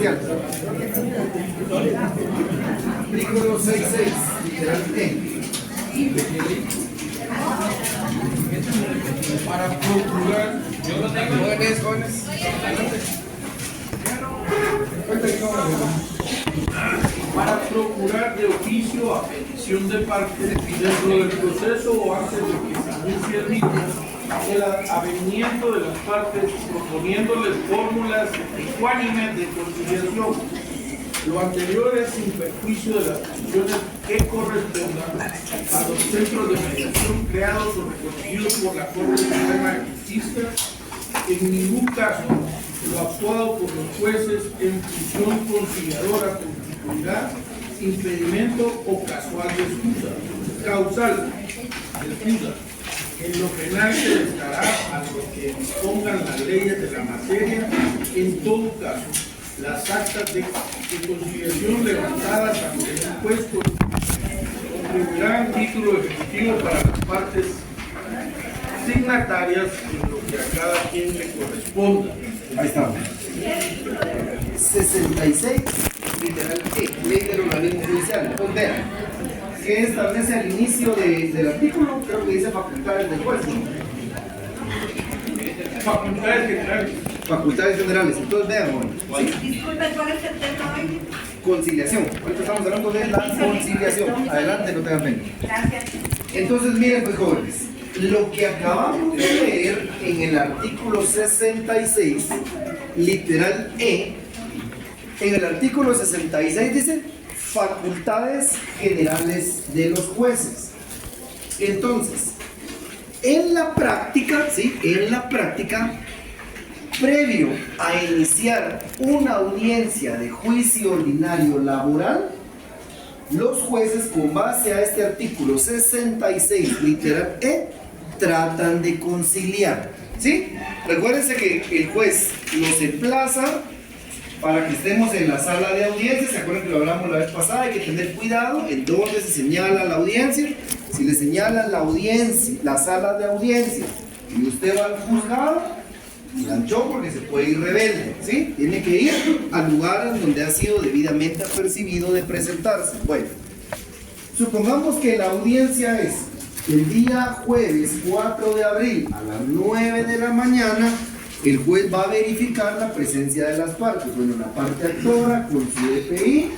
judicial. Artículo 66, literal E. Para procurar, yo lo tengo. Jóvenes. Para procurar de oficio a petición de parte dentro del proceso o antes de que se inicie el mismo, el avenimiento de las partes proponiéndoles fórmulas ecuánimes de conciliación. Lo anterior es sin perjuicio de las funciones que correspondan a los centros de mediación creados o reconocidos por la Corte Suprema de Justicia. En ningún caso lo actuado por los jueces en función conciliadora constituirá impedimento o casual de excusa, causal de excusa. En lo penal se destará a lo que dispongan las leyes de la materia. En todo caso, las actas de conciliación levantadas ante el juez contribuirán título ejecutivo para las partes signatarias en lo que a cada quien le corresponda. Ahí estamos. 66, literal E, ley del organismo judicial. Entonces vean, ¿qué establece al inicio del artículo? Creo que dice facultades del juez, ¿no? Facultades generales. Facultades generales. Entonces vean, bueno, ¿sí? Disculpe, ¿cuál es el tema hoy? Conciliación. Ahorita estamos hablando de la conciliación. Adelante, no tengan pena. Gracias. Entonces, miren, pues jóvenes, lo que acabamos de leer en el artículo 66, literal E, en el artículo 66 dice facultades generales de los jueces. Entonces, en la práctica, ¿sí? En la práctica, previo a iniciar una audiencia de juicio ordinario laboral, los jueces, con base a este artículo 66, literal E, tratan de conciliar, ¿sí? Recuérdense que el juez nos emplaza para que estemos en la sala de audiencia. ¿Se acuerdan que lo hablamos la vez pasada? Hay que tener cuidado en dónde se señala la audiencia. Si le señalan la audiencia, la sala de audiencia, y usted va al juzgado, lanchó porque se puede ir rebelde, ¿sí? Tiene que ir al lugar en donde ha sido debidamente apercibido de presentarse. Bueno, supongamos que la audiencia es el día jueves 4 de abril a las 9 de la mañana. El juez va a verificar la presencia de las partes. Bueno, la parte actora con su DPI,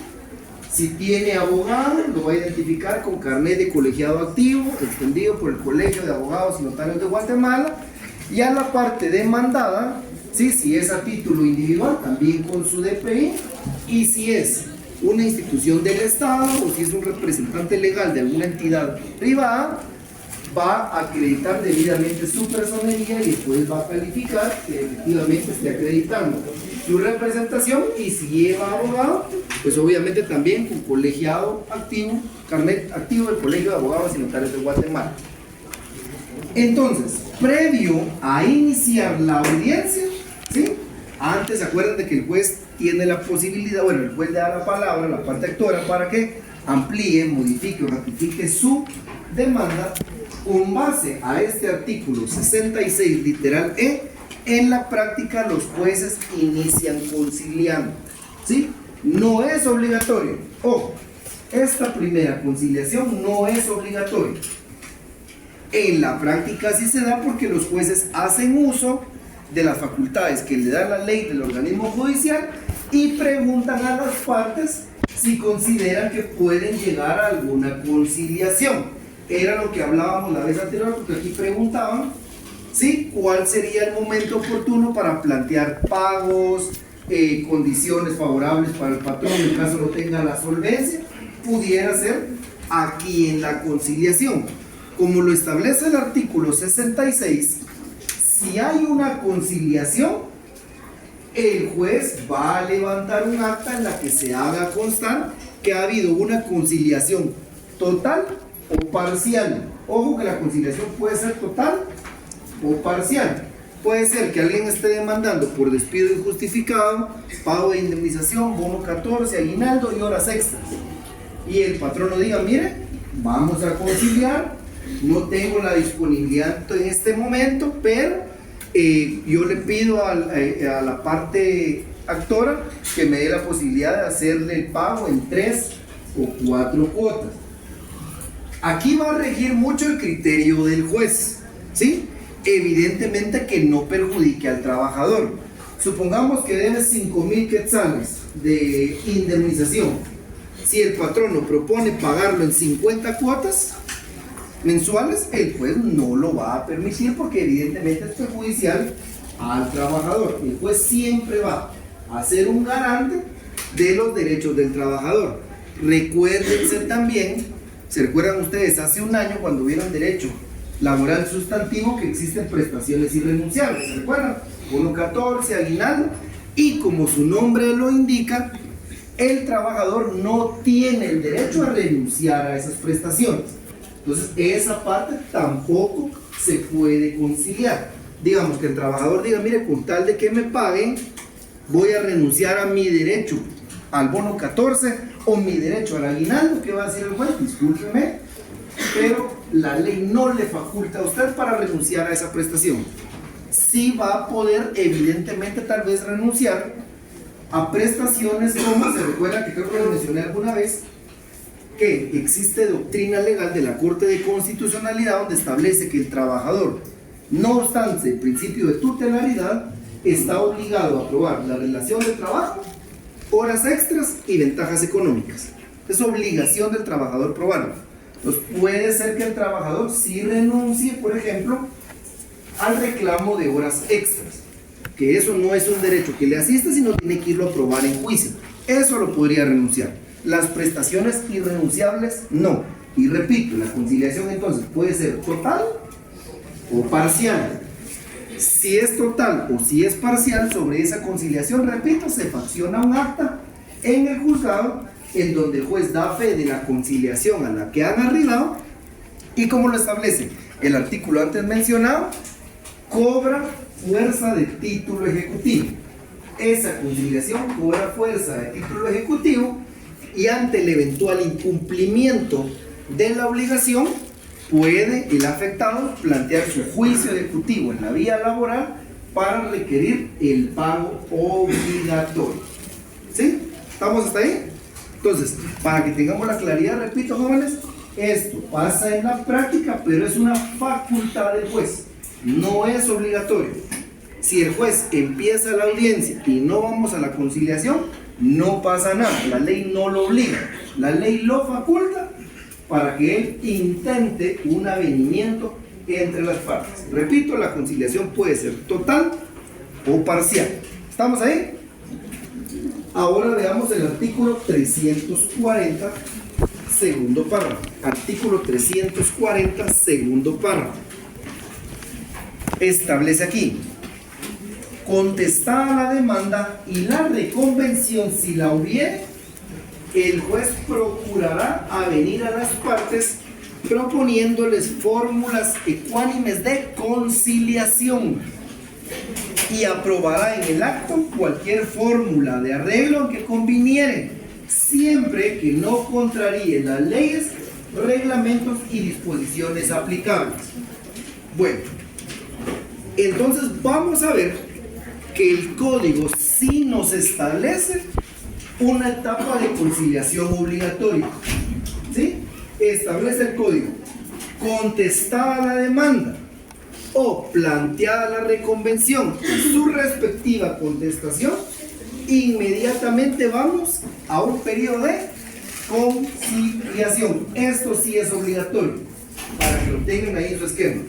si tiene abogado, lo va a identificar con carnet de colegiado activo, extendido por el Colegio de Abogados y Notarios de Guatemala. Y a la parte demandada, ¿sí? Si es a título individual, también con su DPI. Y si es una institución del Estado o si es un representante legal de alguna entidad privada, va a acreditar debidamente su personería y después va a calificar que efectivamente esté acreditando su representación. Y si lleva abogado, pues obviamente también con colegiado activo, carnet activo del Colegio de Abogados y Notarios de Guatemala. Entonces, previo a iniciar la audiencia, ¿sí? Antes, acuérdense que el juez tiene la posibilidad, bueno, el juez le da la palabra a la parte actora para que amplíe, modifique o ratifique su demanda. Con base a este artículo 66, literal E, en la práctica los jueces inician conciliando, ¿sí? No es obligatorio. Ojo, esta primera conciliación no es obligatoria. En la práctica sí se da porque los jueces hacen uso de las facultades que le da la ley del organismo judicial y preguntan a las partes si consideran que pueden llegar a alguna conciliación. Era lo que hablábamos la vez anterior, porque aquí preguntaban, ¿sí? ¿Cuál sería el momento oportuno para plantear pagos, condiciones favorables para el patrón en caso no tenga la solvencia? Pudiera ser aquí en la conciliación. Como lo establece el artículo 66, si hay una conciliación, el juez va a levantar un acta en la que se haga constar que ha habido una conciliación total o parcial. Ojo que la conciliación puede ser total o parcial. Puede ser que alguien esté demandando por despido injustificado, pago de indemnización, bono 14, aguinaldo y horas extras. Y el patrono diga, mire, vamos a conciliar, no tengo la disponibilidad en este momento, pero yo le pido a la parte actora que me dé la posibilidad de hacerle el pago en 3 o 4 cuotas. Aquí va a regir mucho el criterio del juez, ¿sí? Evidentemente que no perjudique al trabajador. Supongamos que debes 5,000 quetzales de indemnización. Si el patrono propone pagarlo en 50 cuotas mensuales, el juez no lo va a permitir porque evidentemente es perjudicial al trabajador. El juez siempre va a ser un garante de los derechos del trabajador. Recuérdense también, ¿se recuerdan ustedes hace un año cuando vieron derecho laboral sustantivo que existen prestaciones irrenunciables? ¿Se recuerdan? 1.14, aguinaldo, y como su nombre lo indica, el trabajador no tiene el derecho a renunciar a esas prestaciones. Entonces esa parte tampoco se puede conciliar. Digamos que el trabajador diga, mire, con tal de que me paguen, voy a renunciar a mi derecho al bono 14 o mi derecho al aguinaldo. ¿Qué va a decir el juez? Discúlpeme, pero la ley no le faculta a usted para renunciar a esa prestación. Sí va a poder, evidentemente, tal vez renunciar a prestaciones como, se recuerda que creo que lo mencioné alguna vez, que existe doctrina legal de la Corte de Constitucionalidad donde establece que el trabajador, no obstante el principio de tutelaridad, está obligado a aprobar la relación de trabajo, horas extras y ventajas económicas. Es obligación del trabajador probarlo. Entonces puede ser que el trabajador sí renuncie, por ejemplo, al reclamo de horas extras, que eso no es un derecho que le asiste, sino tiene que irlo a probar en juicio. Eso lo podría renunciar. Las prestaciones irrenunciables no. Y repito, la conciliación entonces puede ser total o parcial. Si es total o si es parcial, sobre esa conciliación, repito, se facciona un acta en el juzgado en donde el juez da fe de la conciliación a la que han arribado, y como lo establece el artículo antes mencionado, cobra fuerza de título ejecutivo. Esa conciliación cobra fuerza de título ejecutivo y ante el eventual incumplimiento de la obligación puede el afectado plantear su juicio ejecutivo en la vía laboral para requerir el pago obligatorio. ¿Sí? ¿Estamos hasta ahí? Entonces, para que tengamos la claridad, repito, jóvenes, esto pasa en la práctica, pero es una facultad del juez, no es obligatorio. Si el juez empieza la audiencia y no vamos a la conciliación, no pasa nada, la ley no lo obliga, la ley lo faculta para que él intente un avenimiento entre las partes. Repito, la conciliación puede ser total o parcial. ¿Estamos ahí? Ahora veamos el artículo 340, segundo párrafo. Artículo 340, segundo párrafo. Establece aquí: contestada la demanda y la reconvención, si la hubiere, el juez procurará avenir a las partes proponiéndoles fórmulas ecuánimes de conciliación y aprobará en el acto cualquier fórmula de arreglo que conviniere, siempre que no contraríe las leyes, reglamentos y disposiciones aplicables. Bueno, entonces vamos a ver que el código sí nos establece una etapa de conciliación obligatoria. ¿Sí? Establece el código: contestada la demanda o planteada la reconvención y su respectiva contestación, inmediatamente vamos a un periodo de conciliación. Esto sí es obligatorio, para que lo tengan ahí en su esquema.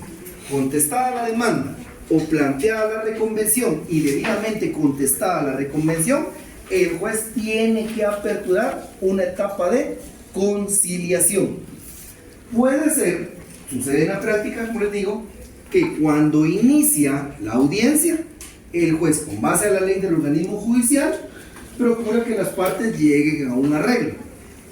Contestada la demanda o planteada la reconvención y debidamente contestada la reconvención, el juez tiene que aperturar una etapa de conciliación. Puede ser, sucede en la práctica, como les digo, que cuando inicia la audiencia, el juez, con base a la ley del organismo judicial, procura que las partes lleguen a un arreglo.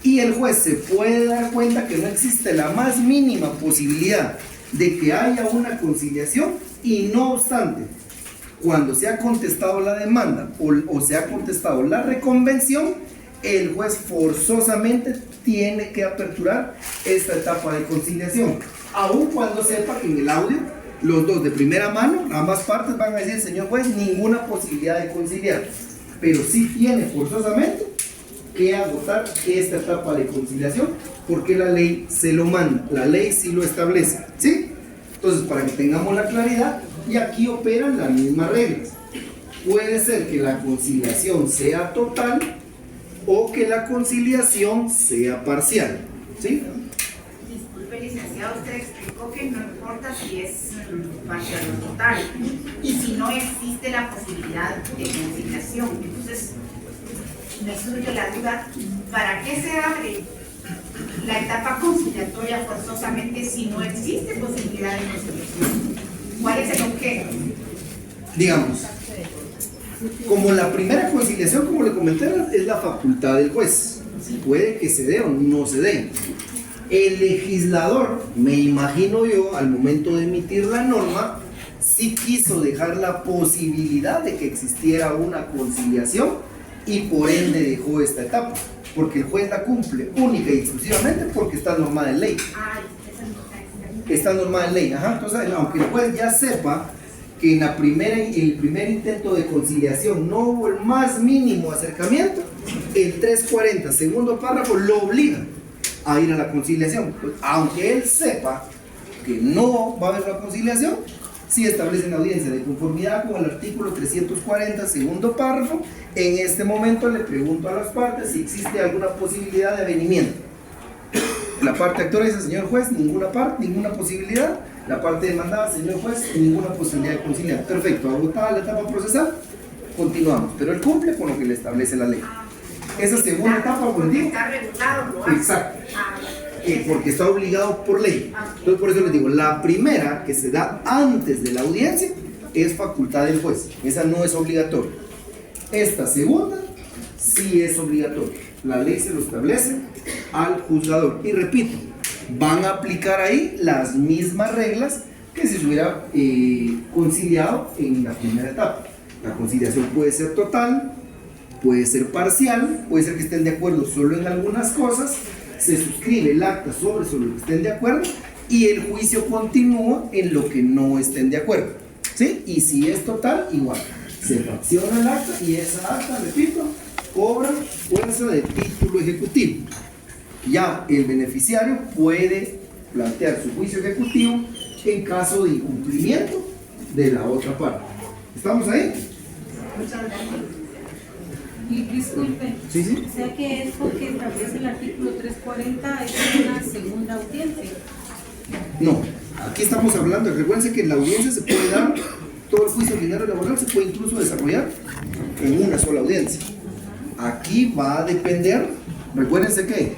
Y el juez se puede dar cuenta que no existe la más mínima posibilidad de que haya una conciliación, y no obstante, cuando se ha contestado la demanda o se ha contestado la reconvención, el juez forzosamente tiene que aperturar esta etapa de conciliación, aun cuando sepa que en el audio los dos de primera mano, ambas partes van a decir: señor juez, ninguna posibilidad de conciliar. pero sí tiene forzosamente que agotar esta etapa de conciliación porque la ley se lo manda, la ley sí lo establece, ¿sí? Entonces, para que tengamos la claridad, y aquí operan las mismas reglas. Puede ser que la conciliación sea total o que la conciliación sea parcial, ¿sí? Disculpe, licenciado, usted explicó que no importa si es parcial o total, y si no existe la posibilidad de conciliación. Entonces, me surge la duda, ¿para qué se abre la etapa conciliatoria forzosamente si no existe posibilidad de conciliación? ¿Cuál es el objeto? Digamos, como la primera conciliación, como le comenté, es la facultad del juez. Puede que se dé o no se dé. El legislador, me imagino yo, al momento de emitir la norma, sí quiso dejar la posibilidad de que existiera una conciliación y por ende dejó esta etapa, porque el juez la cumple única y exclusivamente porque está normada en ley. Está normada en ley, ajá. Entonces, aunque el juez ya sepa que en el primer intento de conciliación no hubo el más mínimo acercamiento, el 340, segundo párrafo, lo obliga a ir a la conciliación. Pues, aunque él sepa que no va a haber la conciliación, sí establece la audiencia de conformidad con el artículo 340, segundo párrafo. En este momento le pregunto a las partes si existe alguna posibilidad de avenimiento. La parte actora dice, señor juez, ninguna posibilidad. La parte demandada, señor juez, ninguna posibilidad de conciliar. Perfecto, agotada la etapa procesal, continuamos. Pero él cumple con lo que le establece la ley. Esa segunda etapa, por digo. Está regulado, ¿no? Exacto. Porque está obligado por ley. Entonces, por eso les digo, la primera que se da antes de la audiencia es facultad del juez. Esa no es obligatoria. Esta segunda sí es obligatoria. La ley se lo establece al juzgador. Y repito, van a aplicar ahí las mismas reglas que si se hubiera conciliado en la primera etapa. La conciliación puede ser total, puede ser parcial, puede ser que estén de acuerdo solo en algunas cosas, se suscribe el acta sobre lo que estén de acuerdo y el juicio continúa en lo que no estén de acuerdo, ¿sí? Y si es total, igual, se fracciona el acta y esa acta, repito, cobra fuerza de título ejecutivo. Ya el beneficiario puede plantear su juicio ejecutivo en caso de incumplimiento de la otra parte. ¿Estamos ahí? Y disculpe, Sí, sí. o sea que es porque establece el artículo 340 es una segunda audiencia. No, aquí estamos hablando, recuérdense que en la audiencia se puede dar, todo el juicio ordinario laboral se puede incluso desarrollar en una sola audiencia. Aquí va a depender, recuérdense que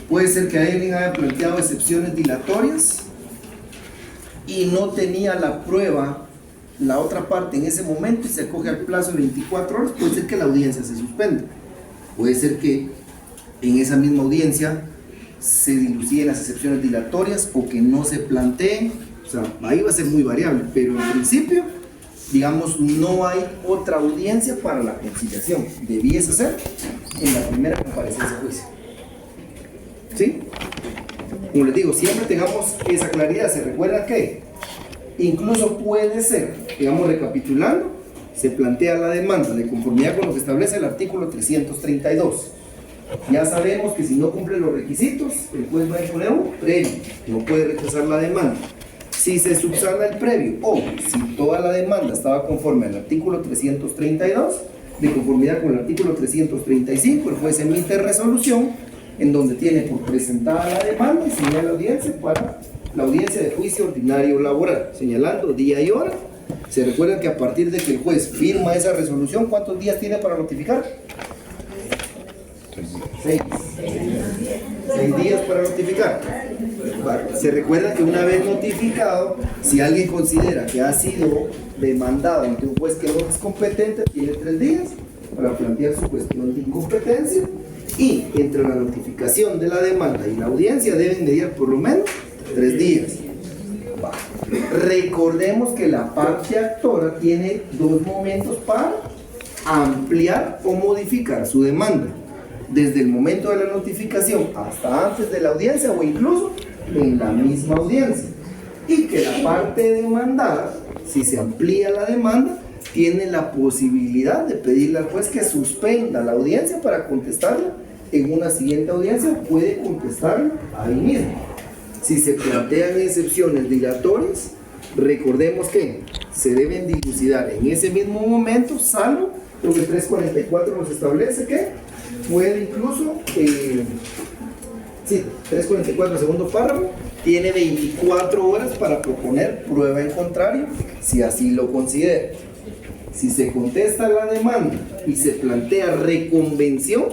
puede ser que alguien haya planteado excepciones dilatorias y no tenía la prueba la otra parte en ese momento y se acoge al plazo de 24 horas, puede ser que la audiencia se suspenda. Puede ser que en esa misma audiencia se diluciden las excepciones dilatorias o que no se planteen. O sea, ahí va a ser muy variable, pero en principio, digamos, no hay otra audiencia para la conciliación. Debiese ser en la primera comparecencia a juicio. ¿Sí? Como les digo, siempre tengamos esa claridad. Se recuerda que incluso puede ser, digamos, recapitulando, se plantea la demanda de conformidad con lo que establece el artículo 332. Ya sabemos que si no cumple los requisitos, el juez va a imponer un previo, no puede rechazar la demanda. Si se subsana el previo o si toda la demanda estaba conforme al artículo 332, de conformidad con el artículo 335, el juez emite resolución en donde tiene por presentada la demanda y señala la audiencia para la audiencia de juicio ordinario laboral, señalando día y hora. Se recuerdan que a partir de que el juez firma esa resolución, ¿cuántos días tiene para notificar? 6 días para notificar. Se recuerda que una vez notificado, si alguien considera que ha sido demandado ante un juez que no es competente, tiene 3 días para plantear su cuestión de incompetencia, y entre la notificación de la demanda y la audiencia deben mediar por lo menos 3 días. Recordemos que la parte actora tiene 2 momentos para ampliar o modificar su demanda, desde el momento de la notificación hasta antes de la audiencia o incluso en la misma audiencia, y que la parte demandada, si se amplía la demanda, tiene la posibilidad de pedirle al juez que suspenda la audiencia para contestarla en una siguiente audiencia, puede contestarla ahí mismo. Si se plantean excepciones dilatorias, recordemos que se deben dilucidar en ese mismo momento, salvo lo que 344 nos establece que puede incluso, 344 segundo párrafo, tiene 24 horas para proponer prueba en contrario, si así lo considera. Si se contesta la demanda y se plantea reconvención,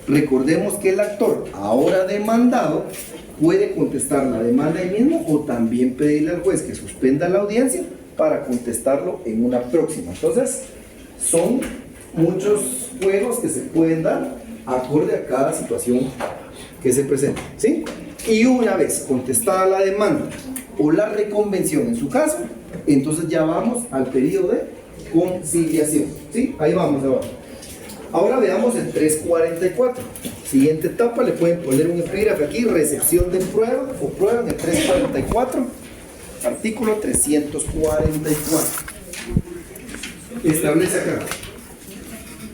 recordemos que el actor ahora demandado puede contestar la demanda ahí mismo o también pedirle al juez que suspenda la audiencia para contestarlo en una próxima. Entonces, son muchos juegos que se pueden dar acorde a cada situación que se presenta, ¿sí? Y una vez contestada la demanda o la reconvención en su caso, entonces ya vamos al periodo de conciliación, ¿sí? Ahí vamos ahora. Ahora veamos el 344. Siguiente etapa, le pueden poner un epígrafe aquí, recepción de prueba o prueba en el 344, artículo 344. Establece acá: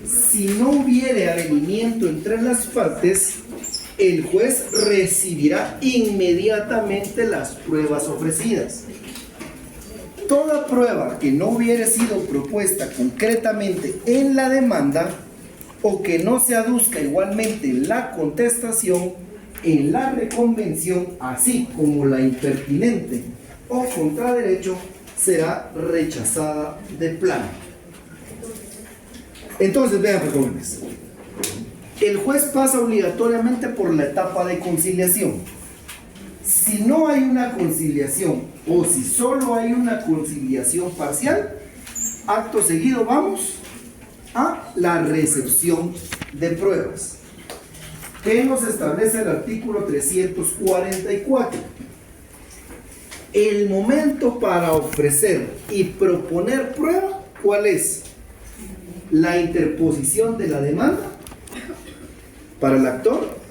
si no hubiere avenimiento entre las partes, el juez recibirá inmediatamente las pruebas ofrecidas. Toda prueba que no hubiere sido propuesta concretamente en la demanda o que no se aduzca igualmente en la contestación, en la reconvención, así como la impertinente o contraderecho, será rechazada de plano. Entonces, vean, jóvenes, el juez pasa obligatoriamente por la etapa de conciliación. Si no hay una conciliación o si solo hay una conciliación parcial, acto seguido vamos a la recepción de pruebas. ¿Qué nos establece el artículo 344? El momento para ofrecer y proponer prueba, ¿cuál es? La interposición de la demanda para el actor,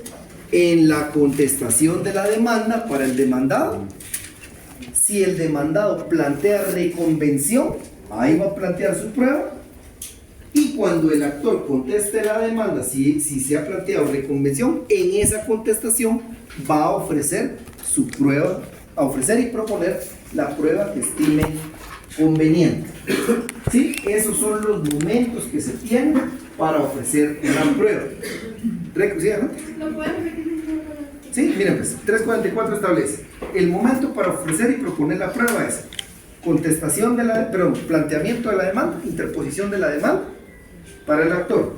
en la contestación de la demanda para el demandado. Si el demandado plantea reconvención, ahí va a plantear su prueba. Y cuando el actor conteste la demanda, si se ha planteado reconvención, en esa contestación va a ofrecer su prueba, a ofrecer y proponer la prueba que estime conveniente. ¿Sí? Esos son los momentos que se tienen para ofrecer una prueba. ¿No? Sí, miren pues, 344 establece: el momento para ofrecer y proponer la prueba es contestación de la, planteamiento de la demanda, interposición de la demanda para el actor.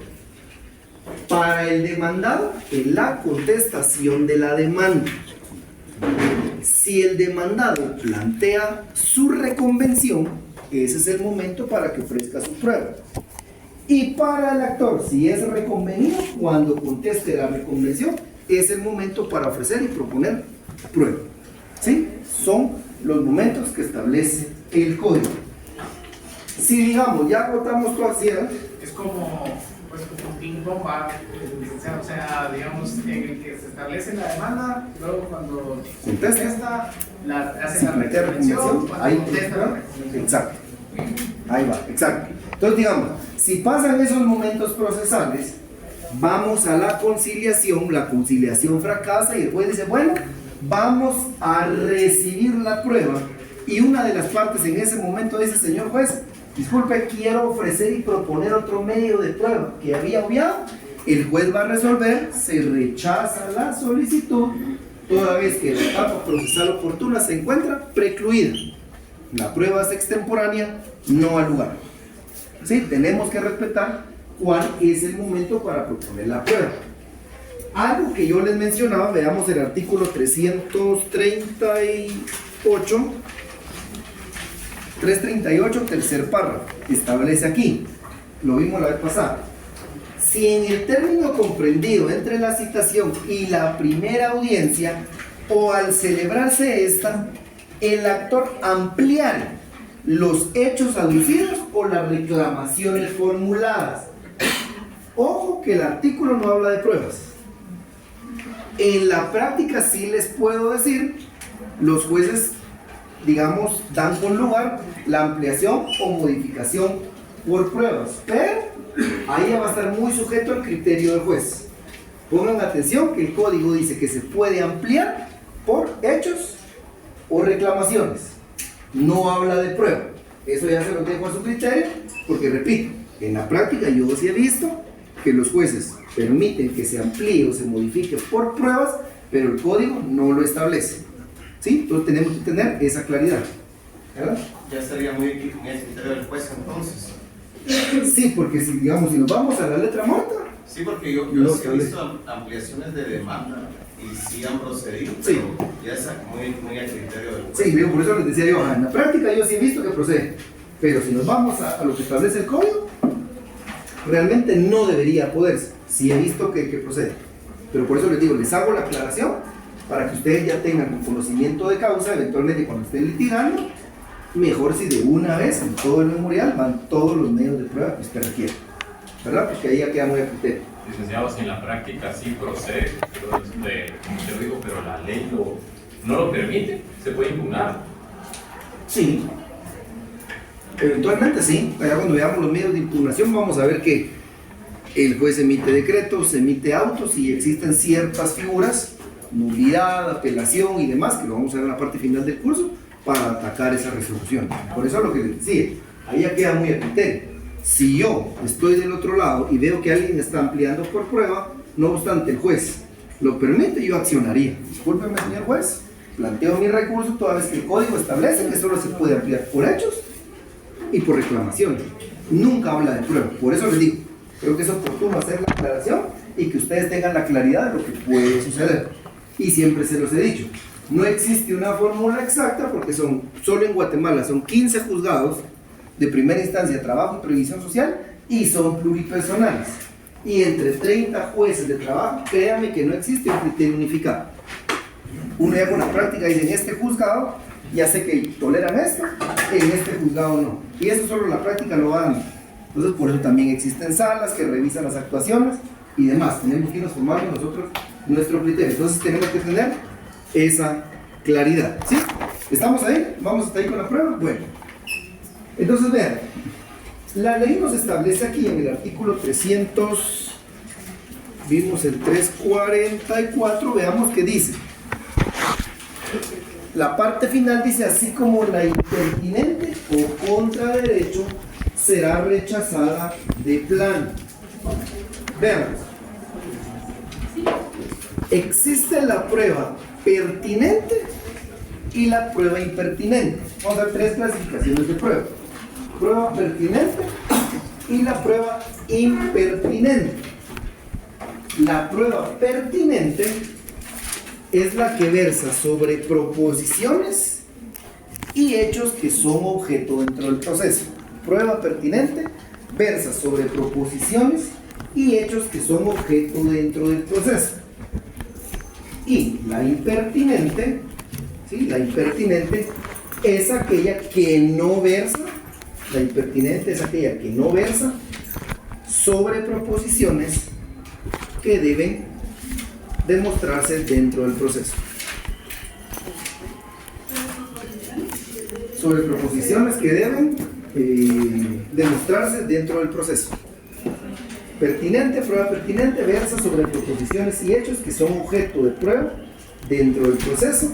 Para el demandado, en la contestación de la demanda. Si el demandado plantea su reconvención, ese es el momento para que ofrezca su prueba. Y para el actor, si es reconvenido, cuando conteste la reconvención, es el momento para ofrecer y proponer prueba. ¿Sí? Son los momentos que establece el código. Si digamos, ya agotamos todo así, es como un ping-pong, o sea, digamos, en el que se establece la demanda, luego cuando contesta, hace la reconvención, ahí contesta la reconvención. Exacto. Ahí va, exacto. Entonces, digamos, si pasan esos momentos procesales, vamos a la conciliación fracasa y el juez dice, bueno, vamos a recibir la prueba, y una de las partes en ese momento dice, señor juez, disculpe, quiero ofrecer y proponer otro medio de prueba que había obviado. El juez va a resolver, se rechaza la solicitud, toda vez que la etapa procesal oportuna se encuentra precluida. La prueba es extemporánea, no al lugar. ¿Sí? Tenemos que respetar cuál es el momento para proponer la prueba. Algo que yo les mencionaba, veamos el artículo 338, tercer párrafo, establece aquí, lo vimos la vez pasada: si en el término comprendido entre la citación y la primera audiencia, o al celebrarse esta, el actor ampliara los hechos aducidos o las reclamaciones formuladas. Ojo que el artículo no habla de pruebas. En la práctica sí les puedo decir, los jueces digamos, dan con lugar la ampliación o modificación por pruebas, pero ahí ya va a estar muy sujeto al criterio del juez. Pongan atención que el código dice que se puede ampliar por hechos o reclamaciones, no habla de prueba. Eso ya se lo dejo a su criterio, porque repito, en la práctica yo sí he visto que los jueces permiten que se amplíe o se modifique por pruebas, pero el código no lo establece. ¿Sí? Entonces tenemos que tener esa claridad, ¿verdad? Ya estaría muy en el criterio del juez entonces. Sí, porque si, digamos, si nos vamos a la letra muerta. Sí, porque yo No, sí he visto ampliaciones de demanda y sí han procedido, Sí. pero ya está muy al criterio del juez. Sí, digo, por eso les decía yo, en la práctica yo sí he visto que procede, pero si nos vamos a lo que establece el código, realmente no debería poderse. Sí he visto que procede, pero por eso les digo, les hago la aclaración para que ustedes ya tengan un conocimiento de causa, eventualmente cuando estén litigando, mejor si de una vez en todo el memorial van todos los medios de prueba que usted requiere, ¿verdad? Porque ahí ya queda muy a criterio. Licenciado, si en la práctica sí procede, pero como yo digo, pero la ley no lo permite, se puede impugnar. Sí, eventualmente sí. Allá cuando veamos los medios de impugnación vamos a ver que el juez emite decretos, emite autos y existen ciertas figuras, nulidad, apelación y demás, que lo vamos a ver en la parte final del curso, para atacar esa resolución. Por eso es lo que les decía, ahí ya queda muy a criterio. Si yo estoy del otro lado y veo que alguien está ampliando por prueba, no obstante el juez lo permite, yo accionaría. Discúlpeme, señor juez, planteo mi recurso toda vez que el código establece que solo se puede ampliar por hechos y por reclamación. Nunca habla de prueba. Por eso les digo, creo que es oportuno hacer la aclaración y que ustedes tengan la claridad de lo que puede suceder. Y siempre se los he dicho, no existe una fórmula exacta porque solo en Guatemala son 15 juzgados de primera instancia de trabajo y previsión social y son pluripersonales. Y entre 30 jueces de trabajo, créanme que no existe un criterio unificado. Uno ya con la práctica dice, en este juzgado ya sé que toleran esto, en este juzgado no. Y eso solo la práctica lo va dando. Entonces por eso también existen salas que revisan las actuaciones y demás. Tenemos que irnos formando nosotros nuestro criterio. Entonces tenemos que tener esa claridad. ¿Sí? ¿Estamos ahí? ¿Vamos hasta ahí con la prueba? Bueno. Entonces vean, la ley nos establece aquí en el artículo 300, vimos el 344, veamos qué dice. La parte final dice, así como la impertinente o contra derecho será rechazada de plano. Veamos. Existe la prueba pertinente y la prueba impertinente. Vamos a ver tres clasificaciones de prueba. Prueba pertinente y la prueba impertinente. La prueba pertinente es la que versa sobre proposiciones y hechos que son objeto dentro del proceso. Prueba pertinente versa sobre proposiciones y hechos que son objeto dentro del proceso. Y la impertinente, ¿sí? La impertinente es aquella que no versa, la impertinente es aquella que no versa sobre proposiciones que deben demostrarse dentro del proceso. Sobre proposiciones que deben demostrarse dentro del proceso. Pertinente, prueba pertinente, versa sobre proposiciones y hechos que son objeto de prueba dentro del proceso.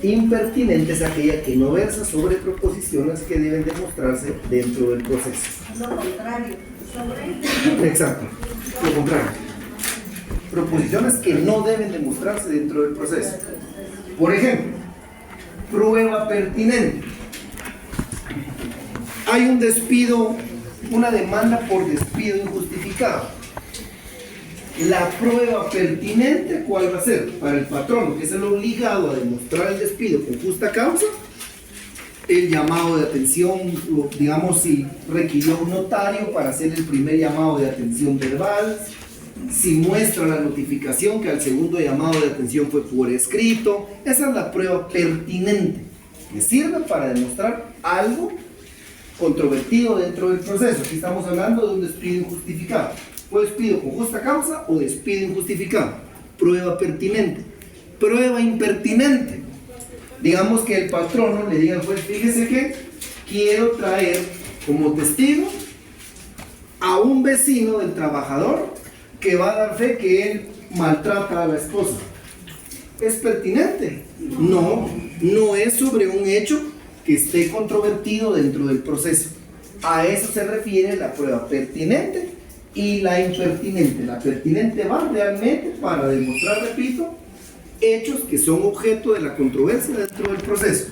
Impertinente es aquella que no versa sobre proposiciones que deben demostrarse dentro del proceso. Lo contrario, sobre. Exacto, lo contrario. Proposiciones que no deben demostrarse dentro del proceso. Por ejemplo, prueba pertinente. Hay un despido, una demanda por despido injustificado. La prueba pertinente, ¿cuál va a ser? Para el patrono, que es el obligado a demostrar el despido con justa causa, el llamado de atención, digamos, si requirió un notario para hacer el primer llamado de atención verbal, si muestra la notificación que al segundo llamado de atención fue por escrito. Esa es la prueba pertinente, que sirve para demostrar algo controvertido dentro del proceso. Aquí estamos hablando de un despido injustificado. ¿Fue despido con justa causa o despido injustificado? Prueba pertinente. Prueba impertinente. Digamos que el patrono le diga al juez, fíjese que quiero traer como testigo a un vecino del trabajador que va a dar fe que él maltrata a la esposa. ¿Es pertinente? No, no es sobre un hecho que esté controvertido dentro del proceso. A eso se refiere la prueba pertinente y la impertinente. La pertinente va realmente para demostrar, repito, hechos que son objeto de la controversia dentro del proceso.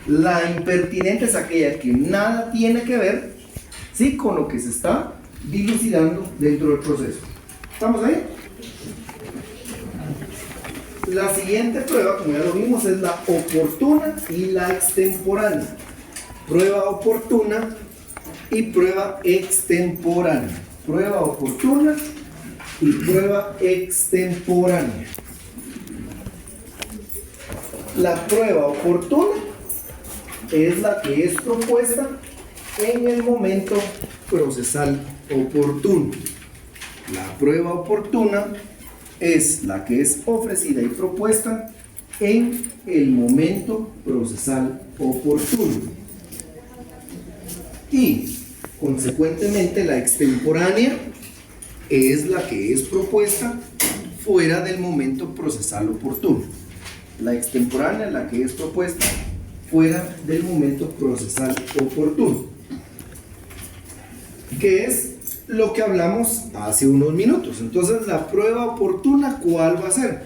La impertinente es aquella que nada tiene que ver, ¿sí?, con lo que se está dilucidando dentro del proceso. ¿Estamos ahí? La siguiente prueba, como ya lo vimos, es la oportuna y la extemporánea. Prueba oportuna y prueba extemporánea. Prueba oportuna y prueba extemporánea. La prueba oportuna es la que es propuesta en el momento procesal oportuno. La prueba oportuna es la que es ofrecida y propuesta en el momento procesal oportuno. Y, consecuentemente, la extemporánea es la que es propuesta fuera del momento procesal oportuno. La extemporánea es la que es propuesta fuera del momento procesal oportuno, que es lo que hablamos hace unos minutos. Entonces, la prueba oportuna, ¿cuál va a ser?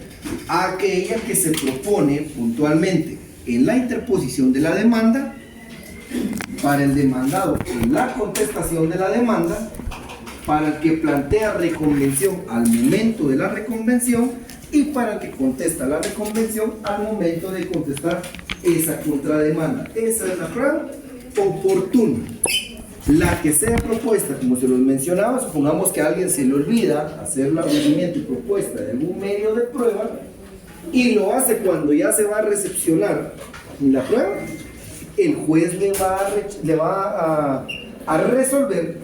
Aquella que se propone puntualmente en la interposición de la demanda, para el demandado en la contestación de la demanda, para el que plantea reconvención al momento de la reconvención y para el que contesta la reconvención al momento de contestar esa contrademanda. Esa es la prueba oportuna. La que sea propuesta, como se los mencionaba, supongamos que a alguien se le olvida hacer el requerimiento y propuesta de algún medio de prueba y lo hace cuando ya se va a recepcionar la prueba, el juez le va a resolver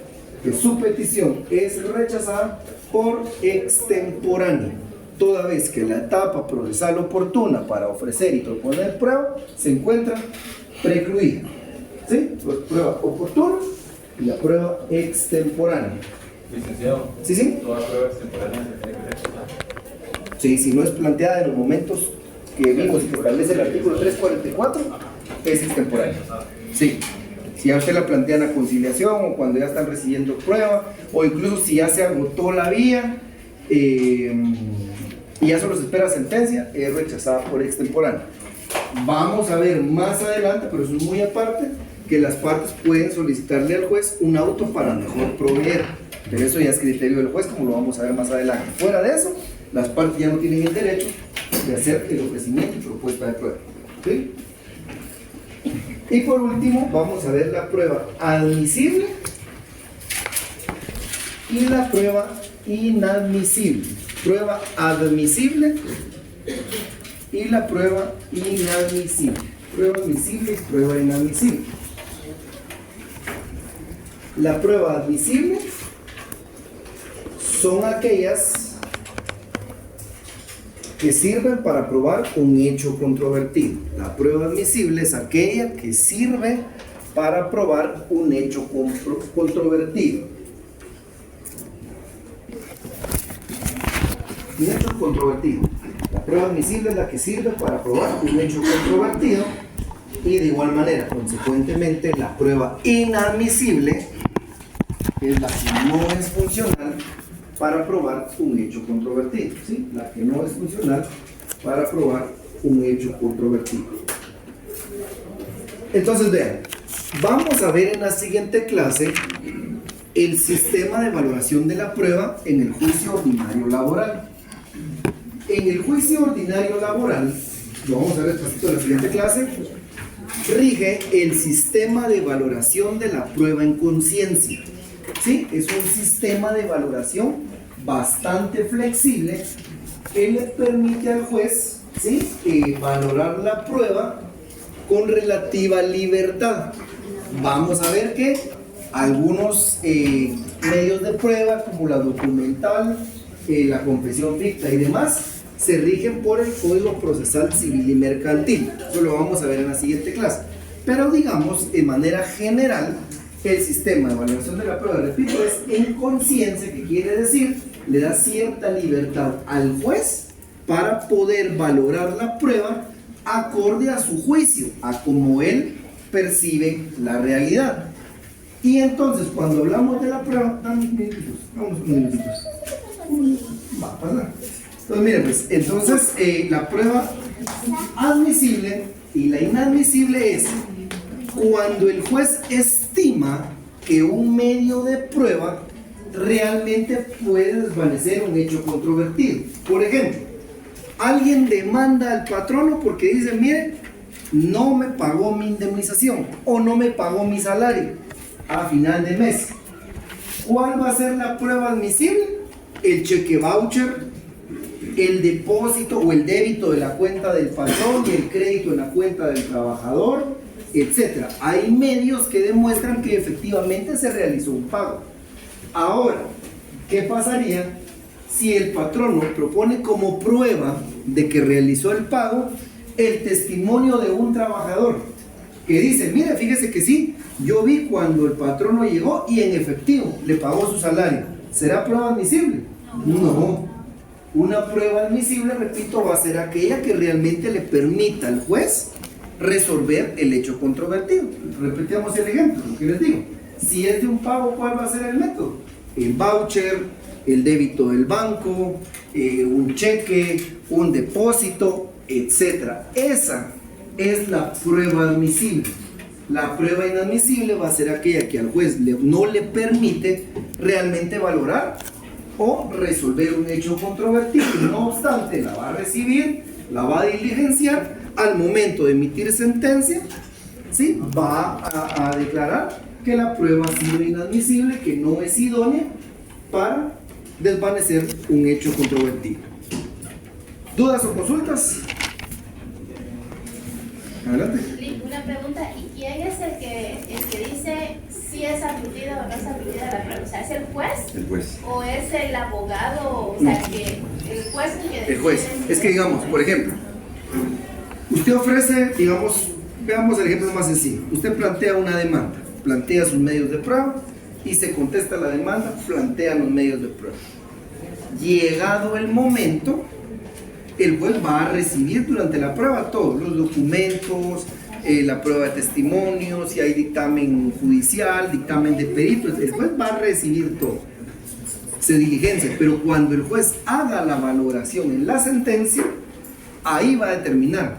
que su petición es rechazada por extemporánea, toda vez que la etapa procesal oportuna para ofrecer y proponer prueba se encuentra precluida. ¿Sí? Pues prueba oportuna y la prueba extemporánea. Licenciado, ¿Sí, sí? toda prueba extemporánea se tiene que rechazar. Sí, si no es planteada en los momentos que vimos y que establece el artículo 344, es extemporánea. Sí. Si ya usted la plantea en la conciliación o cuando ya están recibiendo prueba, o incluso si ya se agotó la vía y ya solo se espera sentencia, es rechazada por extemporánea. Vamos a ver más adelante, pero eso es muy aparte, que las partes pueden solicitarle al juez un auto para mejor proveer, pero eso ya es criterio del juez, como lo vamos a ver más adelante. Fuera de eso, las partes ya no tienen el derecho de hacer el ofrecimiento y propuesta de prueba. ¿Sí? Y por último, vamos a ver la prueba admisible y la prueba inadmisible. Prueba admisible y la prueba inadmisible. Prueba admisible y prueba inadmisible. La prueba admisible son aquellas que sirven para probar un hecho controvertido. La prueba admisible es aquella que sirve para probar un hecho controvertido. Un hecho controvertido. La prueba admisible es la que sirve para probar un hecho controvertido y de igual manera, consecuentemente, la prueba inadmisible es la que no es funcional para probar un hecho controvertido, ¿sí? La que no es funcional para probar un hecho controvertido. Entonces, vean, vamos a ver en la siguiente clase el sistema de valoración de la prueba en el juicio ordinario laboral. En el juicio ordinario laboral, lo vamos a ver despacito en la siguiente clase, rige el sistema de valoración de la prueba en conciencia. ¿Sí? Es un sistema de valoración bastante flexible que le permite al juez, ¿sí?, valorar la prueba con relativa libertad. Vamos a ver que algunos medios de prueba, como la documental, la confesión ficta y demás, se rigen por el Código Procesal Civil y Mercantil. Eso lo vamos a ver en la siguiente clase. Pero digamos, de manera general, el sistema de evaluación de la prueba, repito, es en conciencia, que quiere decir, le da cierta libertad al juez para poder valorar la prueba acorde a su juicio, a como él percibe la realidad. Y entonces, cuando hablamos de la prueba, dame unos minutitos, vamos unos minutitos. Va a pasar. Entonces, miren, pues, entonces, la prueba admisible y la inadmisible es cuando el juez estima que un medio de prueba realmente puede desvanecer un hecho controvertido. Por ejemplo, alguien demanda al patrono porque dice, mire, no me pagó mi indemnización o no me pagó mi salario a final de mes. ¿Cuál va a ser la prueba admisible? El cheque voucher, el depósito o el débito de la cuenta del patrón y el crédito en la cuenta del trabajador, etc. Hay medios que demuestran que efectivamente se realizó un pago. Ahora, ¿qué pasaría si el patrono propone como prueba de que realizó el pago el testimonio de un trabajador que dice, mire, fíjese que sí, yo vi cuando el patrono llegó y en efectivo le pagó su salario? ¿Será prueba admisible? No. Una prueba admisible, repito, va a ser aquella que realmente le permita al juez resolver el hecho controvertido. Repitamos el ejemplo, lo que les digo. Si es de un pago, ¿cuál va a ser el método? El voucher, el débito del banco, un cheque, un depósito, etc. Esa es la prueba admisible. La prueba inadmisible va a ser aquella que al juez no le permite realmente valorar o resolver un hecho controvertido. No obstante, la va a recibir, la va a diligenciar, al momento de emitir sentencia, ¿sí? Va a declarar que la prueba ha sido inadmisible, que no es idónea para desvanecer un hecho controvertido. ¿Dudas o consultas? Adelante. Una pregunta, ¿y quién es el que dice si es admitida o no es admitida la prueba? O sea, ¿es el juez? El juez. ¿O es el abogado? O sea, que el juez es el que decide. El juez. Es que digamos, por ejemplo, usted ofrece, digamos, veamos el ejemplo más sencillo. Usted plantea una demanda, plantea sus medios de prueba y se contesta la demanda, plantea los medios de prueba. Llegado el momento, el juez va a recibir durante la prueba todos los documentos, la prueba de testimonio, si hay dictamen judicial, dictamen de peritos, el juez va a recibir todo. Se diligencia, pero cuando el juez haga la valoración en la sentencia, ahí va a determinar.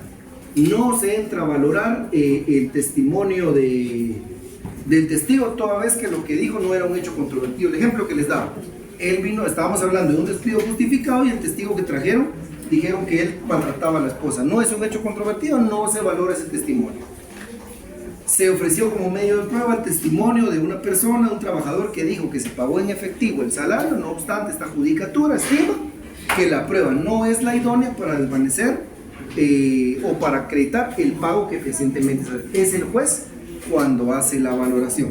No se entra a valorar el testimonio del testigo, toda vez que lo que dijo no era un hecho controvertido. El ejemplo que les daba, él vino, estábamos hablando de un despido justificado y el testigo que trajeron dijeron que él maltrataba a la esposa. No es un hecho controvertido, no se valora ese testimonio. Se ofreció como medio de prueba el testimonio de una persona, un trabajador que dijo que se pagó en efectivo el salario. No obstante, esta judicatura estima que la prueba no es la idónea para desvanecer o para acreditar el pago que recientemente es el juez cuando hace la valoración.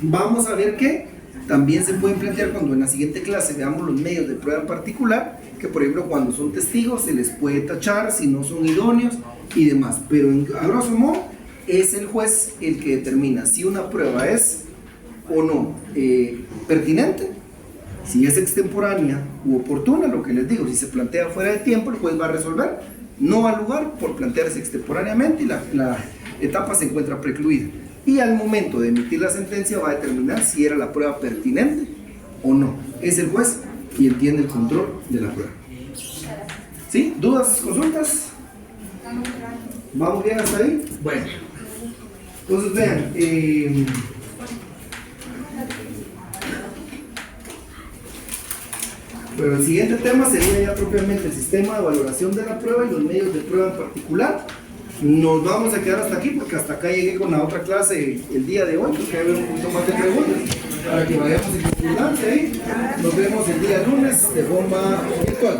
Vamos a ver que también se pueden plantear cuando en la siguiente clase veamos los medios de prueba en particular, que por ejemplo cuando son testigos se les puede tachar si no son idóneos y demás, pero a grosso modo es el juez el que determina si una prueba es o no pertinente, si es extemporánea u oportuna. Lo que les digo, si se plantea fuera de tiempo, el juez va a resolver, no al lugar por plantearse extemporáneamente y la etapa se encuentra precluida. Y al momento de emitir la sentencia va a determinar si era la prueba pertinente o no. Es el juez quien tiene el control de la prueba. ¿Sí? ¿Dudas, consultas? ¿Vamos bien hasta ahí? Bueno. Entonces vean, pero el siguiente tema sería ya propiamente el sistema de valoración de la prueba y los medios de prueba en particular. Nos vamos a quedar hasta aquí porque hasta acá llegué con la otra clase el día de hoy, porque hay un poquito más de preguntas para que vayamos en concordancia ahí. Nos vemos el día lunes de forma virtual.